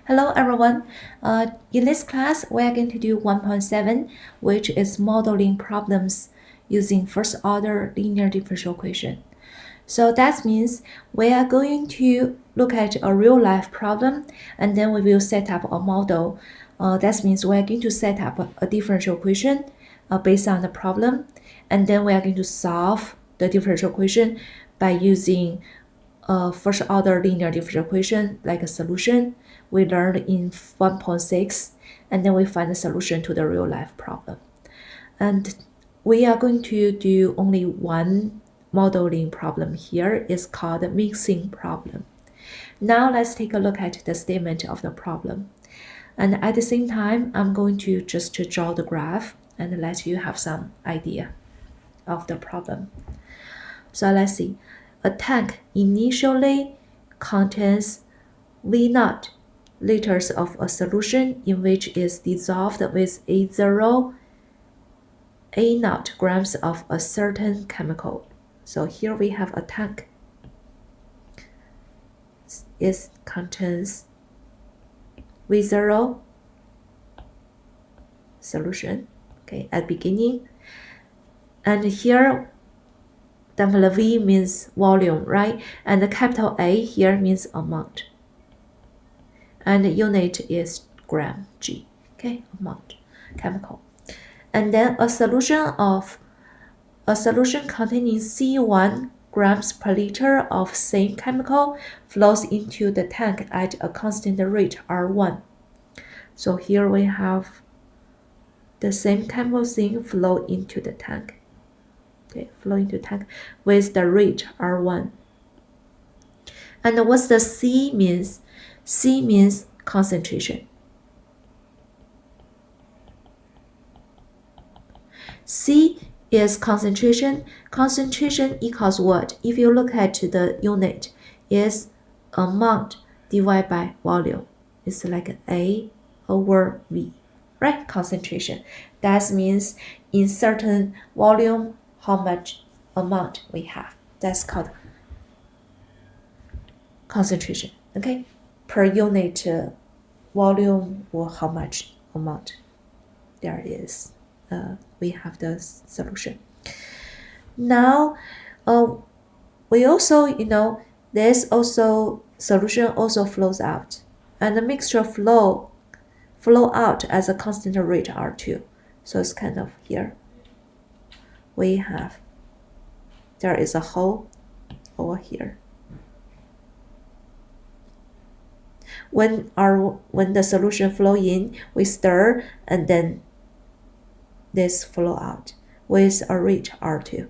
Hello everyone. In this class, we are going to do 1.7, which is modeling problems using first-order linear differential equation. So that means we are going to look at a real-life problem, and then we will set up a model. That means we are going to set up a differential equation based on the problem, and then we are going to solve the differential equation by using first-order linear differential equation like a solution we learned in 1.6, and then we find the solution to the real-life problem. And we are going to do only one modeling problem here. It's called the mixing problem. Now let's take a look at the statement of the problem. And at the same time, I'm going to just draw the graph and let you have some idea of the problem. So let's see. A tank initially contains V0 liters of a solution in which is dissolved with A0 grams of a certain chemical. So here we have a tank. It contains V0 solution, okay, at beginning. And here the V means volume, right? And the capital A here means amount. And the unit is gram, G, okay, amount, chemical. And then a solution containing C1 grams per liter of same chemical flows into the tank at a constant rate R1. So here we have the same chemical thing flow into the tank. Okay, flow into the tank with the rate R1. And what's the C means? C means concentration. C is concentration. Concentration equals what? If you look at the unit, is amount divided by volume. It's like A over V, right? Concentration. That means in certain volume, how much amount we have. That's called concentration, okay? Per unit volume or how much amount. There it is. We have the solution. Now, we also, this also solution also flows out, and the mixture flow out as a constant rate R2. So it's kind of here. We have, there is a hole over here. When the solution flow in, we stir, and then this flow out with a rate R2.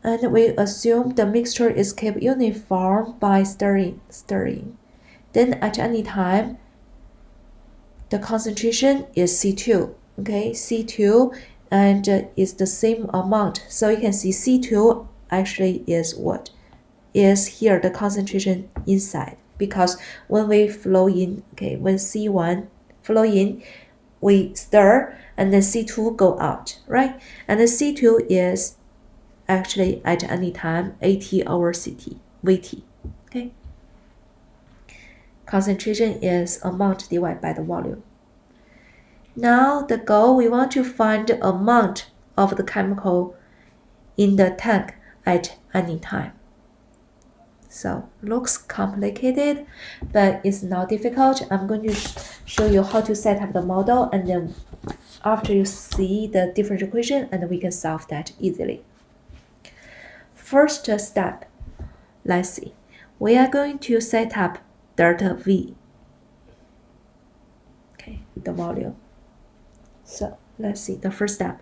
And we assume the mixture is kept uniform by stirring. Then at any time, the concentration is C2. Okay, C2, and is the same amount. So you can see C2 actually is what? Is here the concentration inside, because when we flow in, okay, when C1 flow in, we stir, and then C2 go out, right? And the C2 is actually at any time AT over CT, VT, okay? Concentration is amount divided by the volume. Now the goal, we want to find the amount of the chemical in the tank at any time. So looks complicated, but it's not difficult. I'm going to show you how to set up the model, and then after you see the differential equation, and we can solve that easily. First step, let's see. We are going to set up delta V. Okay, the volume. So let's see the first step.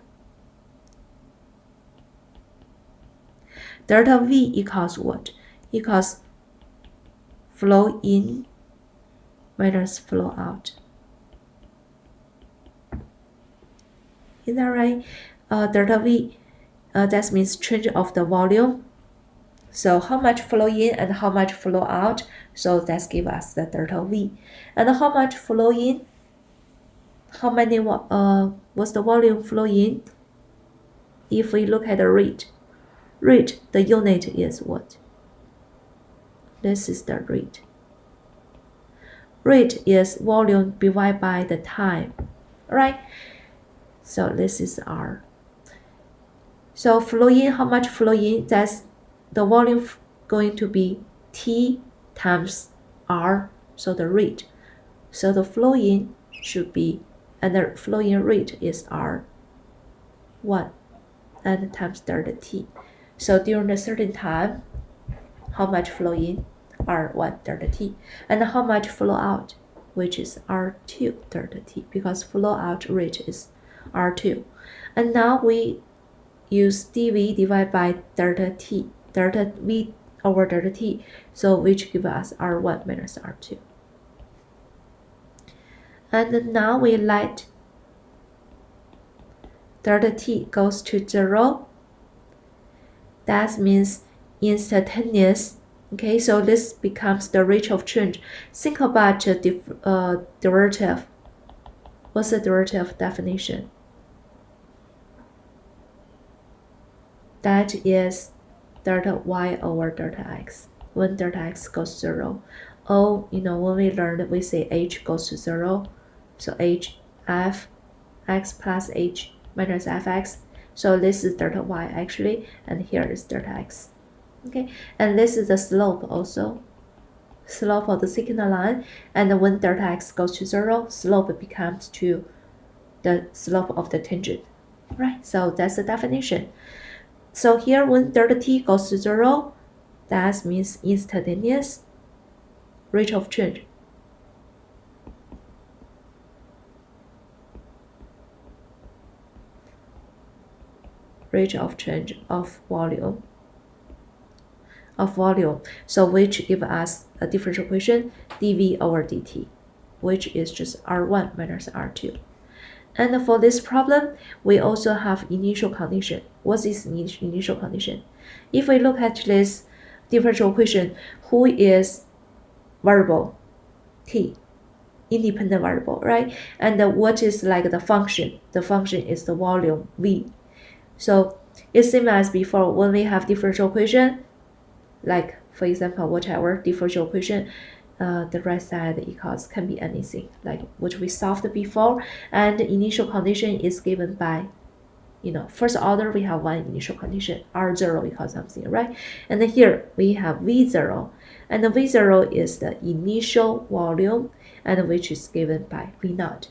Delta V equals what? Equals flow in minus flow out. Is that right? Delta V, that means change of the volume. So how much flow in and how much flow out. So that gives us the delta V. And how much flow in? How many, what's the volume flow in? If we look at the rate, the unit is what? This is the rate. Rate is volume divided by the time, right? So this is R. So flow in, how much flow in? That's the volume going to be T times R, so the rate. So the flow in should be, and the flow in rate is R1 and times delta T. So during a certain time, how much flow in? R1 delta T. And how much flow out? Which is R2 delta T, because flow out rate is R2. And now we use dV divided by delta T, delta V over delta T, so which gives us R1 minus R2. And now we let delta T goes to 0. That means instantaneous. Okay, so this becomes the rate of change. Think about the derivative. What's the derivative definition? That is delta y over delta x. When delta x goes to 0. Oh, when we learned, we say h goes to 0. So h, f, x plus h minus fx. So this is delta y actually, and here is delta x. Okay, and this is the slope also. Slope of the secant line, and when delta x goes to 0, slope becomes to the slope of the tangent. Right, so that's the definition. So here when delta t goes to 0, that means instantaneous rate of change. Rate of change of volume. So which give us a differential equation dV over dt, which is just R1 minus R2. And for this problem, we also have initial condition. What is initial condition? If we look at this differential equation, who is variable? T, independent variable, right? And what is like the function? The function is the volume V. So it's same as before when we have differential equation, like for example, whatever differential equation, the right side equals can be anything, like which we solved before, and the initial condition is given by, first order we have one initial condition, R0 equals something, right? And then here we have V0, and the V0 is the initial volume, and which is given by V0.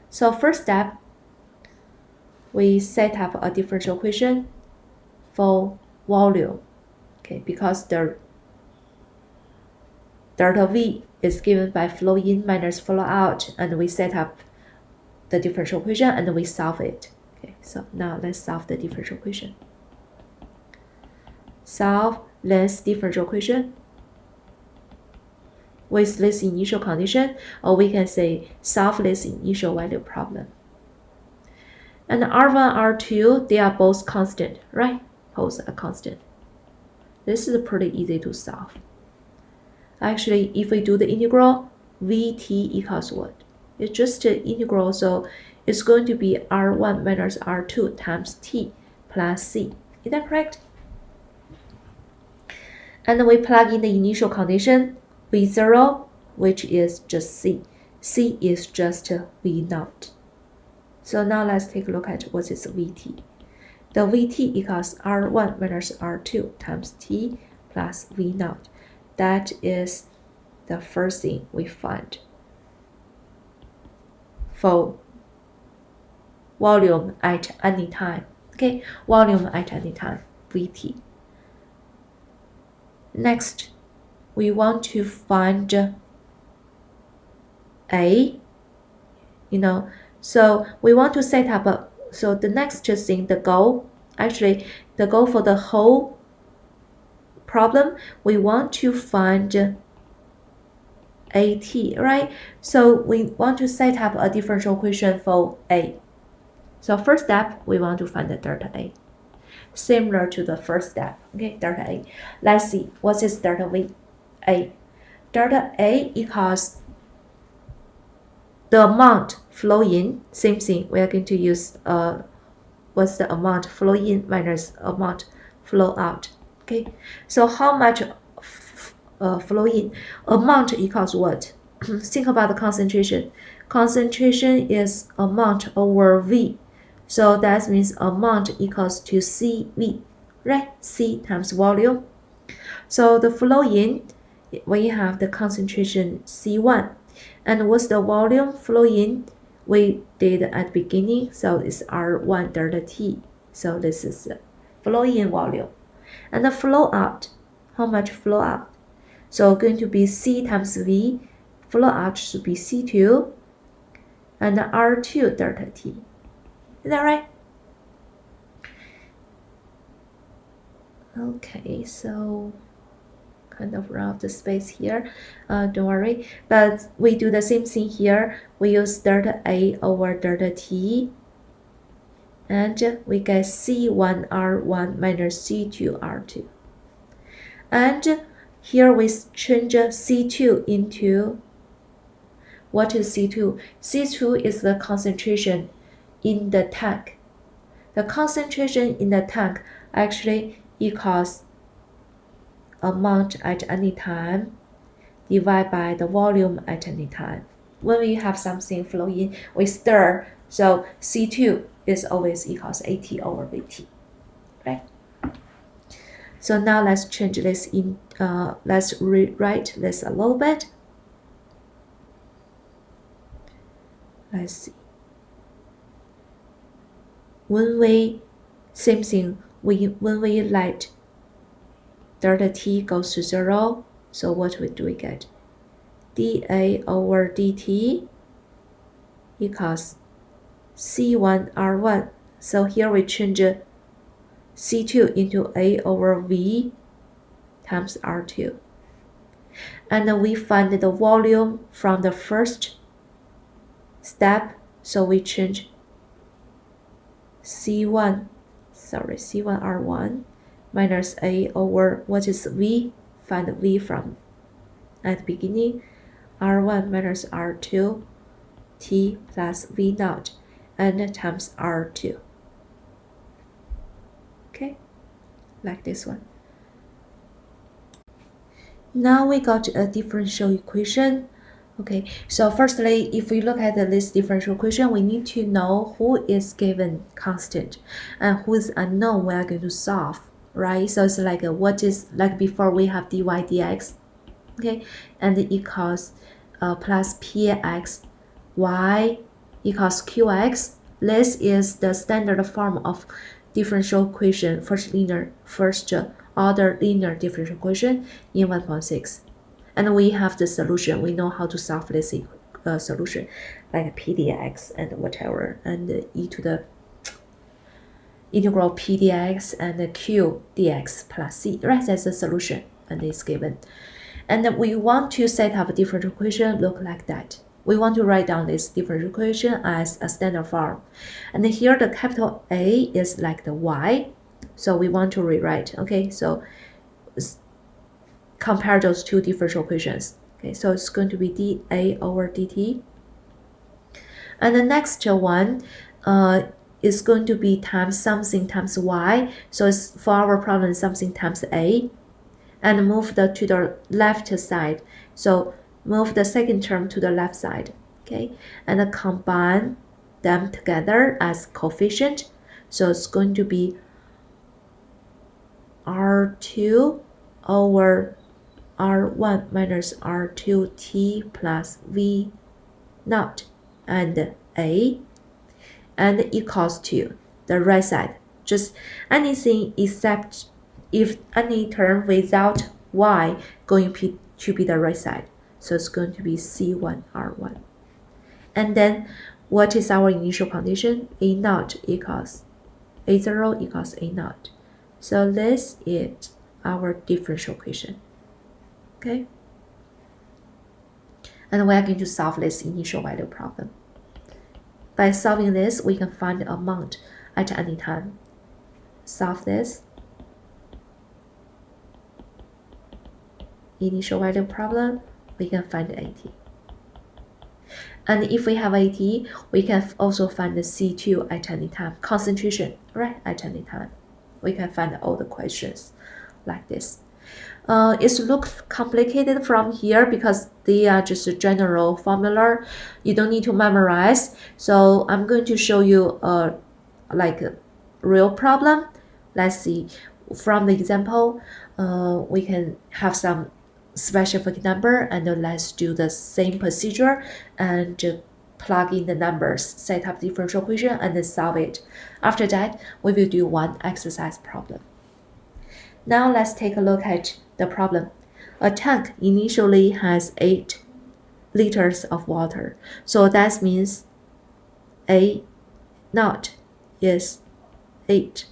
So first step, we set up a differential equation for volume, okay, because the delta V is given by flow in minus flow out, and we set up the differential equation and we solve it. Okay, so now let's solve the differential equation. Solve this differential equation with this initial condition, or we can say solve this initial value problem. And R1, R2, they are both constant, right? Both are constant. This is pretty easy to solve. Actually, if we do the integral, Vt equals what? It's just an integral, so it's going to be R1 minus R2 times T plus C. Is that correct? And we plug in the initial condition, V0, which is just C. C is just V0. So now let's take a look at what is Vt. The Vt equals R1 minus R2 times T plus V0. That is the first thing we find for volume at any time. Okay, volume at any time, Vt. Next, we want to find A, so we want to set up so the next thing, the goal for the whole problem, we want to find AT, right? So we want to set up a differential equation for A. So first step, we want to find the delta A. Similar to the first step, okay, delta A. Let's see, what is delta V? A. Delta A equals the amount flow in, same thing, we are going to use what's the amount flow in minus amount flow out. Okay, so how much flow in. Amount equals what? Think about the concentration. Concentration is amount over V. So that means amount equals to CV, right? C times volume. So the flow in, we have the concentration C1. And what's the volume flow in? We did at the beginning, so it's R1 delta T. So this is the flow in volume. And the flow out, how much flow out? So going to be C times V, flow out should be C2, and R2 delta T. Is that right? Okay, so kind of run out the space here. Don't worry, but we do the same thing here. We use delta A over delta T, and we get C1R1 minus C2R2. And here we change C2 into, what is C2? C2 is the concentration in the tank. The concentration in the tank actually equals amount at any time divided by the volume at any time. When we have something flow in, we stir, so C2 is always equals AT over VT, right? So now let's change this in, let's rewrite this a little bit. Let's see. When we, same thing, when we let delta T goes to 0, so what do we get? dA over dt equals C1R1. So here we change C2 into A over V times R2. And we find the volume from the first step, so we change C1R1 minus A over, what is V? Find V from at the beginning, R1 minus R2 T plus V naught, and times R2. Okay, like this one. Now we got a differential equation. Okay, so firstly, if we look at this differential equation, we need to know who is given constant and who is unknown we are going to solve, right? So it's like what is, like before we have dy dx, okay, and it equals plus px y equals qx. This is the standard form of differential equation, first order linear differential equation in 1.6. And we have the solution. We know how to solve this solution, like p dx and whatever, and e to the integral p dx and q dx plus c, right? That's the solution, and it's given. And we want to set up a differential equation look like that. We want to write down this differential equation as a standard form. And here the capital A is like the y, so we want to rewrite. Okay, so compare those two differential equations. Okay, so it's going to be dA over dt. And the next one is going to be times something times y. So it's, for our problem, something times a. And move to the left side. So move the second term to the left side. Okay, and combine them together as coefficient. So it's going to be R2 over R1 minus R2t plus V naught and A, and equals to the right side. Just anything except if any term without y going to be the right side. So it's going to be C1R1. And then what is our initial condition? A naught equals A0 equals A naught. So this is our differential equation. Okay, and we are going to solve this initial value problem. By solving this, we can find the amount at any time. Solve this initial value problem, we can find AT. And if we have AT, we can also find the C2 at any time, concentration, right, at any time. We can find all the questions like this. It looks complicated from here because they are just a general formula. You don't need to memorize. So I'm going to show you like a real problem. Let's see. From the example, we can have some specific number and let's do the same procedure and plug in the numbers, set up differential equation and then solve it. After that, we will do one exercise problem. Now let's take a look at the problem. A tank initially has 8 liters of water. So that means A naught is 8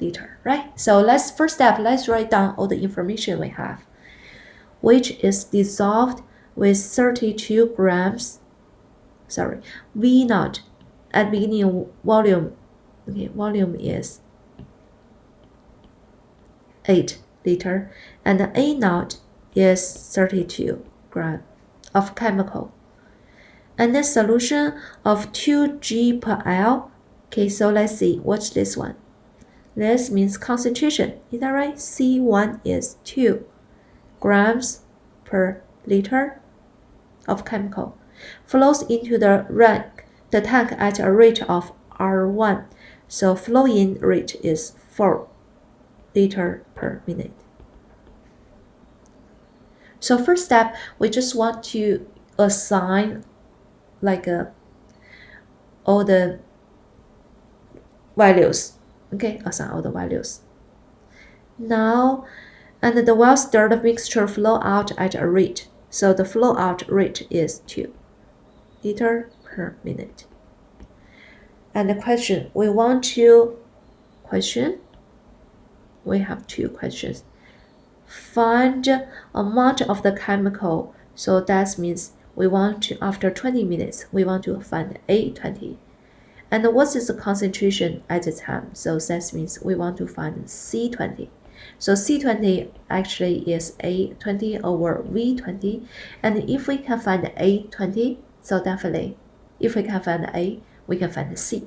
liter, right? So first step, let's write down all the information we have, which is dissolved with 32 grams, V naught at beginning volume, volume is 8 liter, and A naught is 32 gram of chemical. And the solution of 2G per L. Okay, so let's see, what's this one? This means concentration, is that right? C1 is 2 grams per liter of chemical. Flows into the tank at a rate of R1. So flow-in rate is 4 liter per minute. So first step, we just want to assign all the values. Okay, assign all the values. Now, and the well-stirred mixture flow out at a rate. So the flow out rate is 2 liter per minute. And the question, we have 2 questions. Find amount of the chemical. So that means we want to, after 20 minutes, we want to find A20. And what is the concentration at the time? So that means we want to find C20. So C20 actually is A20 over V20. And if we can find A20, so definitely, if we can find A, we can find C.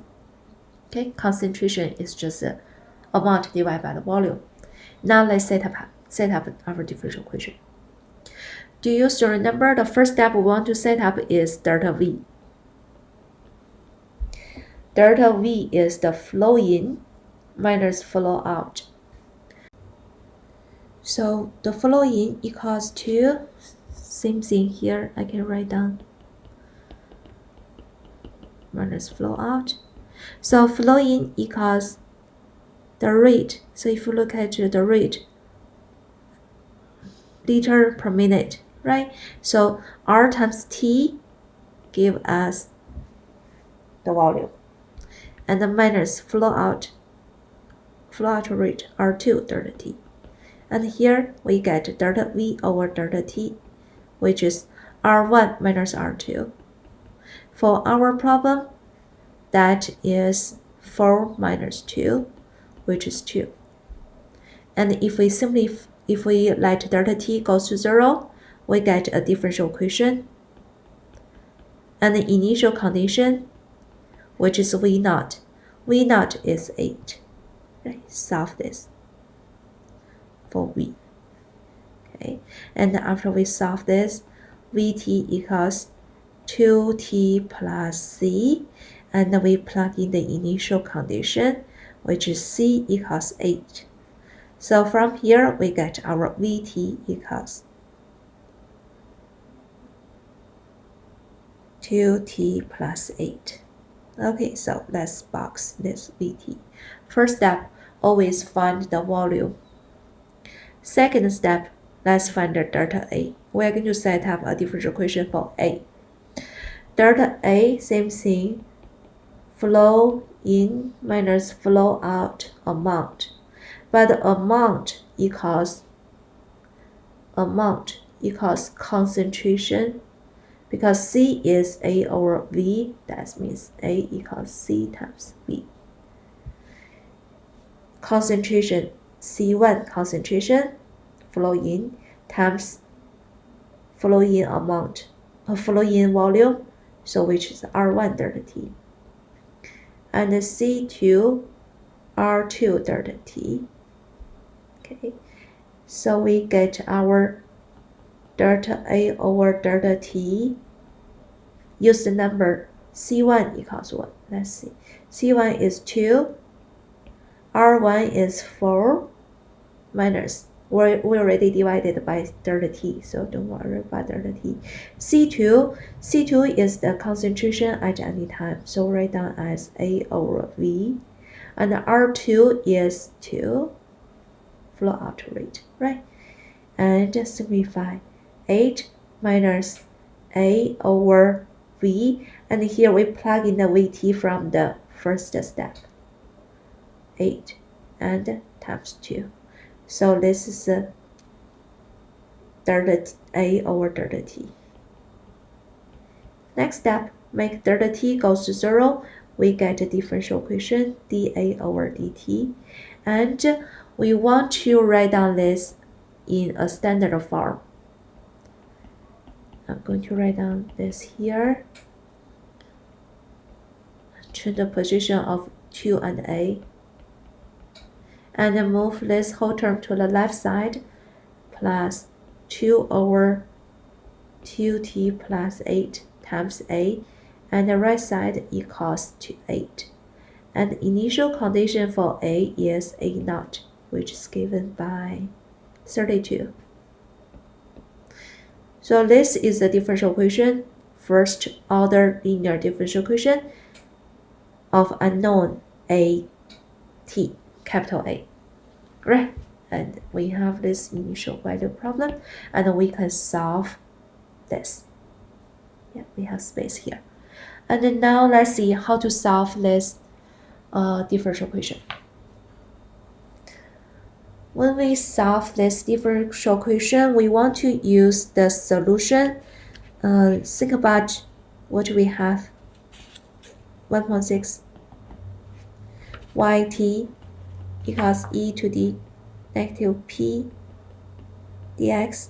Okay, concentration is just the amount divided by the volume. Now let's set up our differential equation. Do you still remember the first step we want to set up is delta V? Delta V is the flow in minus flow out. So the flow in equals to, same thing here, I can write down, minus flow out. So flow in equals the rate. So if you look at the rate, liter per minute, right? So R times T give us the volume, and the minus flow out rate R2 delta T. And here we get delta V over delta T, which is R1 minus R2. For our problem, that is 4 minus 2, which is 2. And if we let delta T goes to 0, we get a differential equation and the initial condition, which is V naught. V naught is 8. Right? Solve this for V. Okay, and after we solve this, Vt equals 2T plus C, and we plug in the initial condition, which is C equals 8. So from here, we get our Vt equals 2T plus 8. Okay, so let's box this Vt. First step, always find the volume. Second step, let's find the delta A. We're going to set up a differential equation for A. Delta A, same thing, flow in minus flow out amount. But the amount equals concentration, because C is A over V, that means A equals C times V. Concentration, C1 concentration, flow in times flow in amount, flow in volume, so which is R1 delta T. And C2 R2 delta T. Okay, So we get our delta A over delta T. Use the number C1 equals what? Let's see. C1 is 2. R1 is 4 minus. We already divided by delta T, so don't worry about delta T. C2 is the concentration at any time, so write down as A over V. And R2 is 2, flow out rate, right? And simplify 8 minus A over V, and here we plug in the VT from the first step. 8 and times 2. So this is delta A over delta T. Next step, make delta T goes to 0. We get a differential equation dA over dt. And we want to write down this in a standard form. I'm going to write down this here. Change the position of 2 and A. And then move this whole term to the left side, plus 2 over 2t plus 8 times A, and the right side equals to 8. And the initial condition for A is A0, which is given by 32. So this is the differential equation, first order linear differential equation of unknown A, T, capital A. Right? And we have this initial value problem, and we can solve this. Yeah, we have space here. And then now let's see how to solve this differential equation. When we solve this differential equation, we want to use the solution. Think about what we have. 1.6 yt equals e to the negative p dx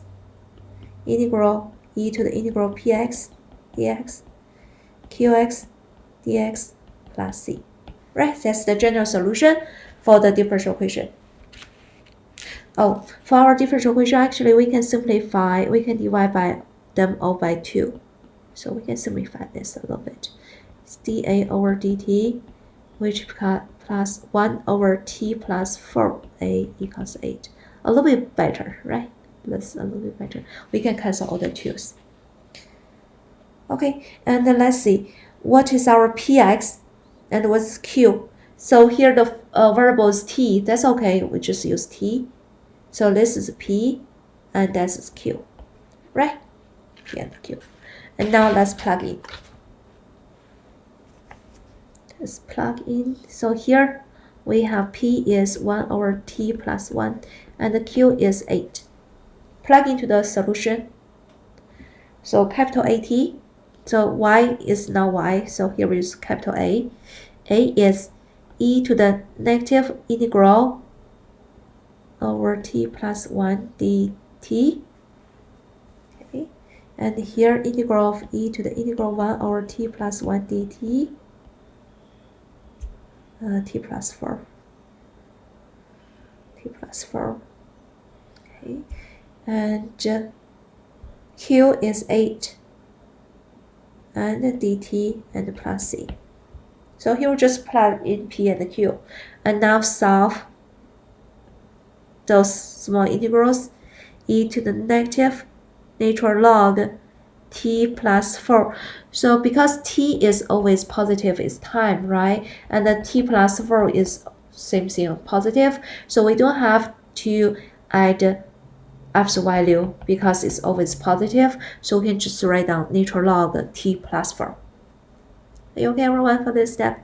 integral e to the integral px dx qx dx plus c. Right, that's the general solution for the differential equation. Oh, for our differential equation, actually we can simplify, we can divide by them all by 2. So we can simplify this a little bit. It's dA over dt, which plus 1 over t plus 4a equals 8. A little bit better, right? That's a little bit better. We can cancel all the 2's. Okay, and then let's see. What is our px and what's q? So here the variable is t. That's okay. We just use t. So this is p and this is q. Right? P and q. And now let's plug in. Let's plug in. So here we have p is 1 over t plus 1 and the q is 8. Plug into the solution. So capital AT. So y is now y. So here we use capital A. A is e to the negative integral over t plus 1 dt. Okay. And here integral of e to the integral 1 over t plus 1 dt. T plus 4. T plus 4. Okay. And q is 8. And dt and plus c. So here we just plug in p and q. And now solve those small integrals. E to the negative natural log t plus 4. So because t is always positive, it's time, right? And the t plus 4 is same thing, positive. So we don't have to add absolute value because it's always positive. So we can just write down natural log t plus 4. Are you okay, everyone, for this step?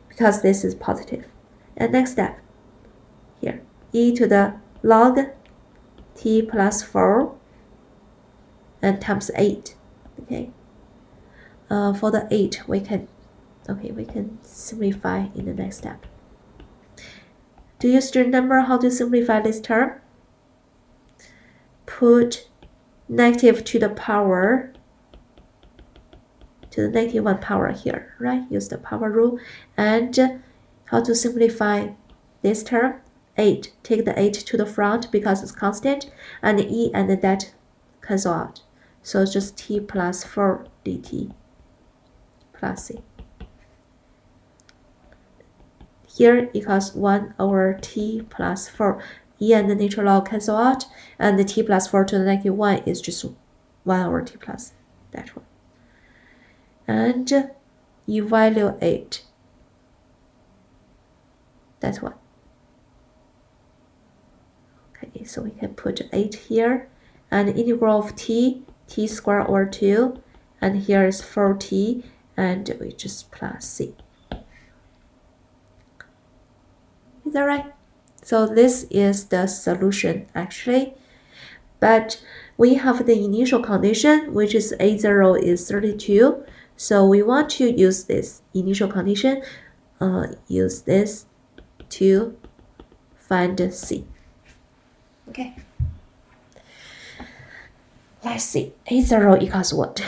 Because this is positive. And next step, here, e to the log t plus 4 and times 8. Okay. For the 8, we can simplify in the next step. Do you still remember how to simplify this term? Put negative to the power, to the negative 1 power here, right? Use the power rule. And how to simplify this term? 8. Take the 8 to the front because it's constant, and e and that cancel out. So it's just t plus 4 dt plus c. Here equals 1 over t plus 4. E and the natural log cancel out, and the t plus 4 to the negative 1 is just 1 over t plus that one. And evaluate that one. Okay, so we can put 8 here, and integral of t squared over 2, and here is 4t, and we just plus c. Is that right? So this is the solution actually, but we have the initial condition, which is a0 is 32. So we want to use this initial condition, use this to find c. Okay. Let's see. A0 equals what?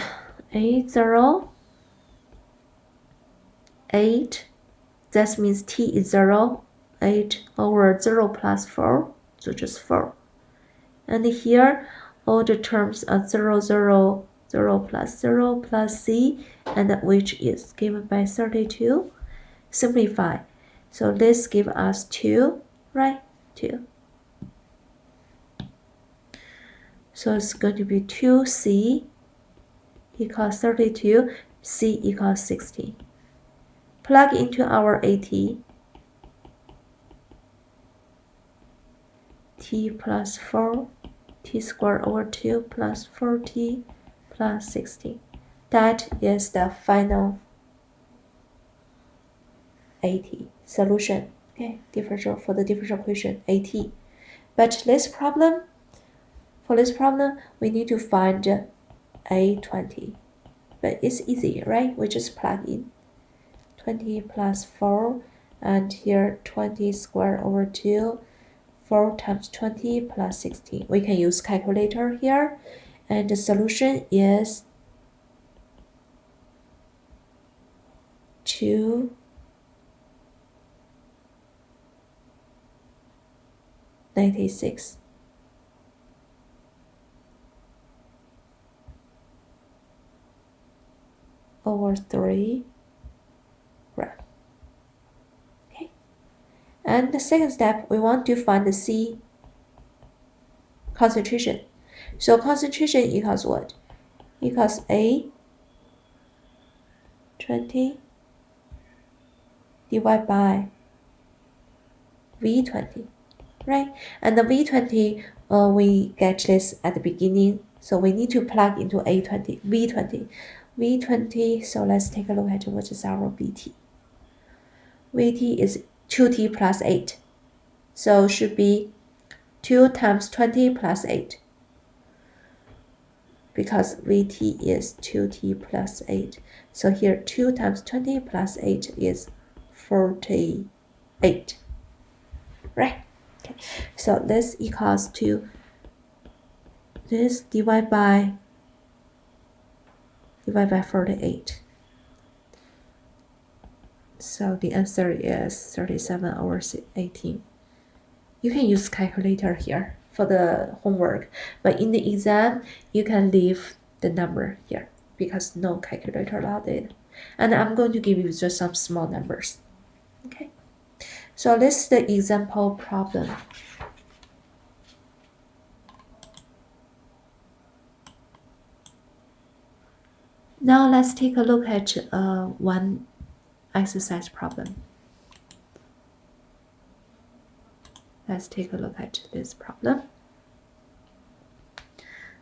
A0, 8. That means t is 0. 8 over 0 plus 4, so just 4. And here, all the terms are 0, 0, 0 plus c, and which is given by 32. Simplify. So this gives us 2, right? 2. So it's going to be 2c equals 32, c equals 60. Plug into our AT. T plus 4, t squared over 2 plus 4t plus 60. That is the final AT solution. Okay, differential for the differential equation AT. But for this problem, we need to find A20. But it's easy, right? We just plug in 20 plus 4, and here 20 squared over 2. 4 times 20 plus 60. We can use calculator here, and the solution is 296 over 3 gram. Okay. And the second step, we want to find the C concentration. So concentration equals what? Equals A 20 divided by V20, right? And the V20, we get this at the beginning, so we need to plug into A20, V20. So let's take a look at what is our VT. VT is 2t plus 8, so should be 2 times 20 plus 8, because VT is 2t plus 8. So here 2 times 20 plus 8 is 48, right? Okay. So this equals to this divided by 48. So the answer is 37 over 18. You can use calculator here for the homework, but in the exam, you can leave the number here because no calculator allowed. And I'm going to give you just some small numbers. Okay, so this is the example problem. Now let's take a look at one exercise problem. Let's take a look at this problem.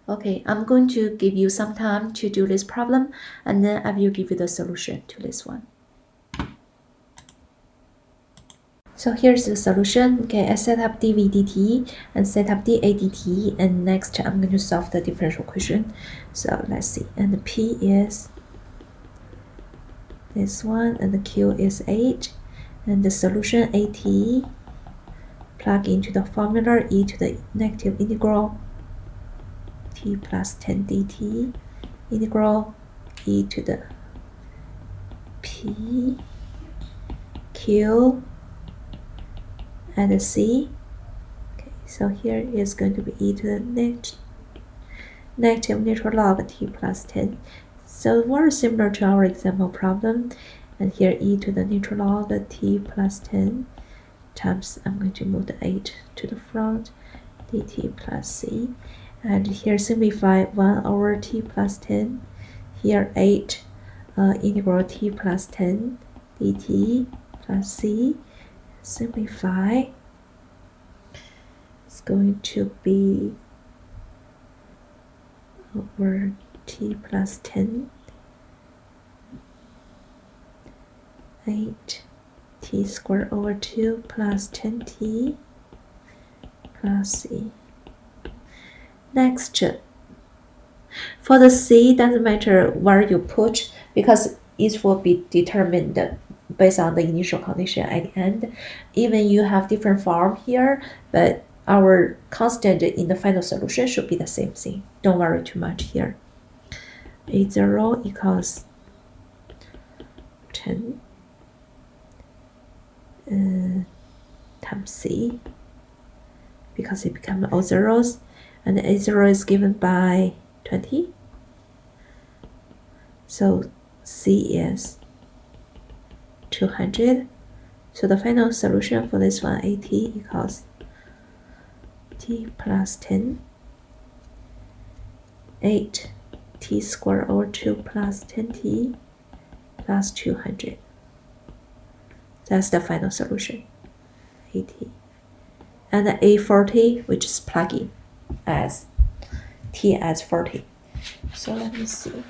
Okay, I'm going to give you some time to do this problem, and then I will give you the solution to this one. So here's the solution. Okay, I set up dv dt and set up dA dt, and next I'm going to solve the differential equation. So let's see, and the P is this one, and the Q is 8, and the solution AT, plug into the formula e to the negative integral t plus 10 dt integral e to the P, Q, and c. Okay, so here is going to be e to the negative natural log t plus 10. So very similar to our example problem. And here e to the natural log t plus 10 times, I'm going to move the 8 to the front, dt plus c. And here simplify 1 over t plus 10. Here 8 integral t plus 10 dt plus c. Simplify. It's going to be over t plus 10, 8 t squared over 2 plus 10t plus c. Next, for the c, doesn't matter where you put because it will be determined based on the initial condition at the end. Even you have different form here, but our constant in the final solution should be the same thing. Don't worry too much here. A0 equals 10 times c, because it becomes all zeros, and A0 is given by 20. So c is 200. So the final solution for this one, AT equals t plus 10, 8 t squared over 2 plus 10t plus 200. That's the final solution, AT. And the A40, which is plug in as t as 40. So let me see.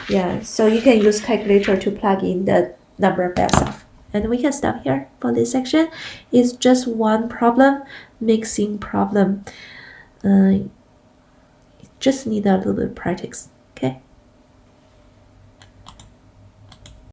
Yeah, so you can use calculator to plug in the number by yourself. And we can stop here for this section. It's just one problem, mixing problem. Just need a little bit of practice. Okay.